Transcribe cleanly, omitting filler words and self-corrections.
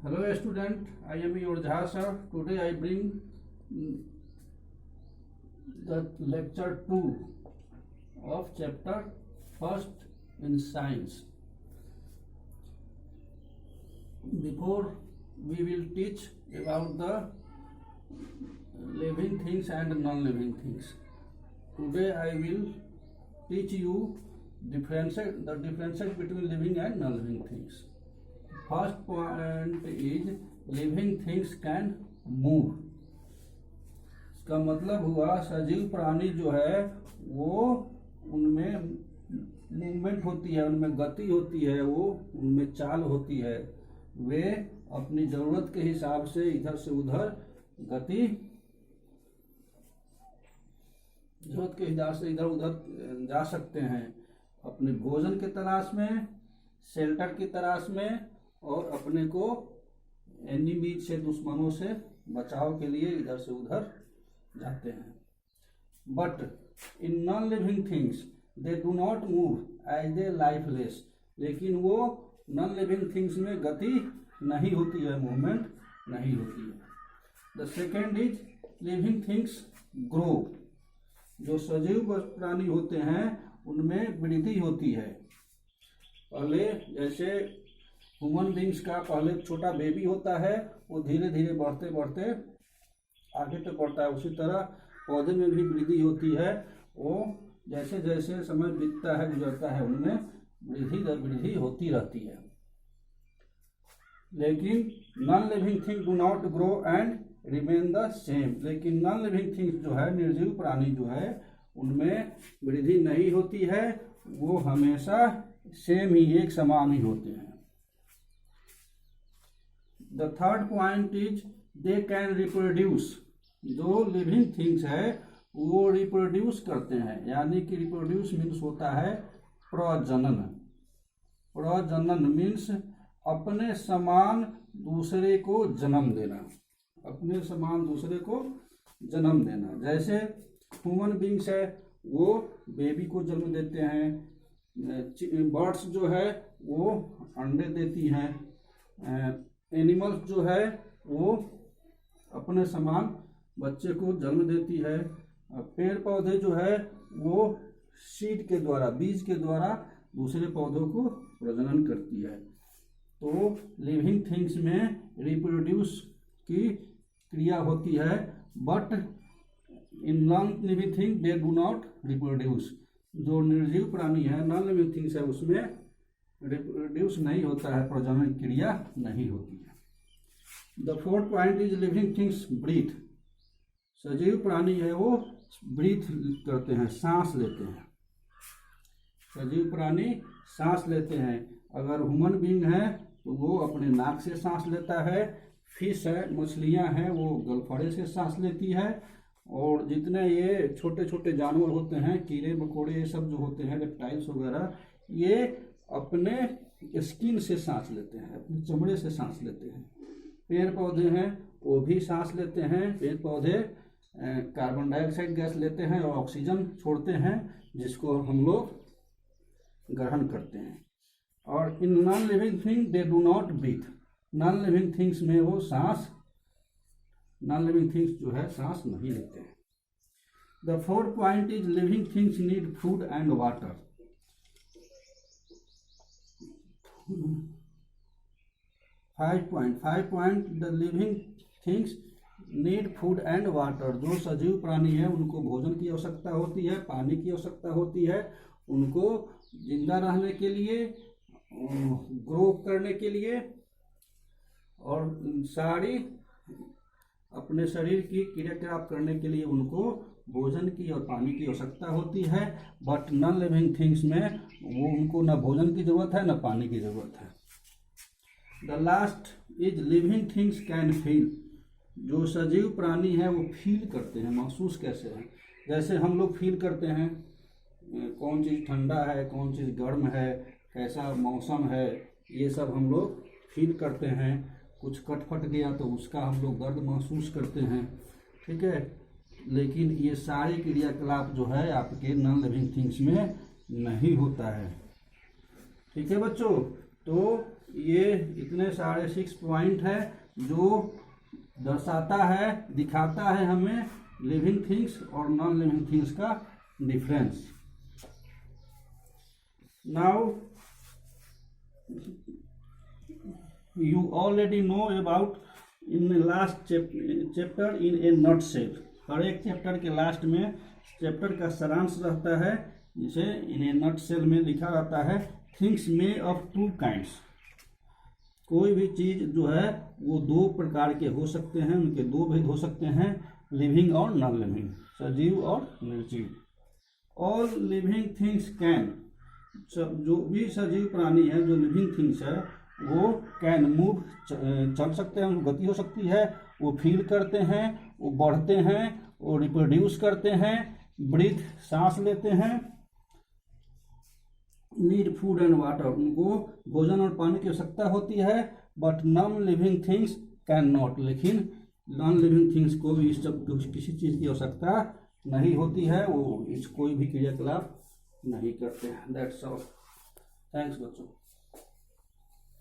Hello student, I am your Jha sir. Today I bring the lecture 2 of chapter 1st in science. Before we will teach about the living things and non-living things. Today I will teach you the differences between living and non-living things. First point is living things can move. इसका मतलब हुआ सजीव प्राणी जो है वो उनमें movement होती है, उनमें गति होती है, वो उनमें चाल होती है, वे अपनी जरूरत के हिसाब से इधर से उधर गति जरूरत के हिसाब से इधर उधर जा सकते हैं, अपने भोजन की तलाश में, शेल्टर की तलाश में और अपने को एनिमीज से दुश्मनों से बचाव के लिए इधर से उधर जाते हैं. But in non living things they do not move as they lifeless. लेकिन वो नॉन लिविंग थिंग्स में गति नहीं होती है, मूवमेंट नहीं होती है. The second is living things grow. जो सजीव प्राणी होते हैं उनमें वृद्धि होती है. पहले जैसे ह्यूमन बींग्स का पहले छोटा बेबी होता है, वो धीरे धीरे बढ़ते बढ़ते आगे तक बढ़ता है, उसी तरह पौधे में भी वृद्धि होती है. वो जैसे जैसे समय बीतता है, गुजरता है, उनमें वृद्धि होती रहती है. लेकिन non living thing do not grow and remain the same. लेकिन नॉन लिविंग थिंग्स जो है, निर्जीव प्राणी जो है, उनमें वृद्धि नहीं होती है, वो हमेशा सेम ही, एक समान ही होते हैं. The third point is they can reproduce. जो लिविंग थिंग्स है वो रिप्रोड्यूस करते हैं, यानी कि रिप्रोड्यूस मीन्स होता है प्रजनन. प्रजनन मीन्स अपने समान दूसरे को जन्म देना, अपने समान दूसरे को जन्म देना. जैसे ह्यूमन बींग्स है वो बेबी को जन्म देते हैं, बर्ड्स जो है वो अंडे देती हैं, एनिमल्स जो है वो अपने समान बच्चे को जन्म देती है. पेड़ पौधे जो है वो सीड के द्वारा, बीज के द्वारा दूसरे पौधों को प्रजनन करती है. तो लिविंग थिंग्स में रिप्रोड्यूस की क्रिया होती है, but in non living thing they do not reproduce. जो निर्जीव प्राणी है, नॉन लिविंग थिंग्स है, उसमें रिप्रोड्यूस नहीं होता है, प्रजनन क्रिया नहीं होती है. The fourth point is living things breathe. सजीव प्राणी है वो ब्रीथ करते हैं, सांस लेते हैं. सजीव प्राणी सांस लेते हैं. अगर ह्यूमन बीइंग है तो वो अपने नाक से सांस लेता है. फिश है, मछलियां हैं, वो गलफड़े से सांस लेती है. और जितने ये छोटे छोटे जानवर होते हैं, कीड़े मकोड़े, ये सब जो होते हैं, रेप्टाइल्स वगैरह, ये अपने स्किन से सांस लेते हैं, अपने चमड़े से सांस लेते हैं. पेड़ पौधे हैं वो भी सांस लेते हैं. पेड़ पौधे कार्बन डाइऑक्साइड गैस लेते हैं और ऑक्सीजन छोड़ते हैं, जिसको हम लोग ग्रहण करते हैं. और इन non living thing they do not breathe. Non living things में वो सांस, नॉन लिविंग थिंग्स जो है सांस नहीं लेते हैं. The fourth point is living things need food and water. Five point the living things need food and water. जो सजीव प्राणी है उनको भोजन की आवश्यकता होती है, पानी की आवश्यकता होती है. उनको जिंदा रहने के लिए, ग्रो करने के लिए और सारी अपने शरीर की क्रियाकलाप करने के लिए उनको भोजन की और पानी की आवश्यकता होती है. बट नॉन लिविंग थिंग्स में वो उनको न भोजन की जरूरत है न पानी की जरूरत है. The last is living things can feel. जो सजीव प्राणी है वो फील करते हैं. महसूस कैसे है? जैसे हम लोग फील करते हैं कौन चीज़ ठंडा है, कौन चीज़ गर्म है, कैसा मौसम है, ये सब हम लोग फील करते हैं. कुछ कट फट गया तो उसका हम लोग दर्द महसूस करते हैं, ठीक है. लेकिन ये सारे क्रियाकलाप जो है आपके नॉन लिविंग थिंग्स में नहीं होता है, ठीक है बच्चों. तो ये इतने सारे 6 पॉइंट है जो दर्शाता है, दिखाता है हमें लिविंग थिंग्स और नॉन लिविंग थिंग्स का difference. Now you already know about in the last chapter in a nutshell। हर एक चैप्टर के लास्ट में चैप्टर का सारांश रहता है, जिसे इन ए नटशेल में लिखा रहता है थिंग्स में ऑफ टू काइंड्स। कोई भी चीज़ जो है वो दो प्रकार के हो सकते हैं, उनके दो भेद हो सकते हैं, लिविंग और नॉन लिविंग, सजीव और निर्जीव। ऑल लिविंग थिंग्स कैन, जो भी सजीव प्राणी है, जो लिविंग थिंग्स है, वो कैन मूव, चल सकते हैं, उनको गति हो सकती है, वो फील करते हैं, वो बढ़ते हैं, वो रिप्रोड्यूस करते हैं, ब्रीथ, सांस लेते हैं, नीड फूड एंड वाटर, उनको भोजन और पानी की आवश्यकता होती है। But non living things can not, लेकिन नॉन लिविंग थिंग्स को भी इस सब किसी चीज़ की आवश्यकता नहीं होती है, वो इस कोई भी क्रियाकलाप नहीं करते हैं। That's all. थैंक्स बच्चों।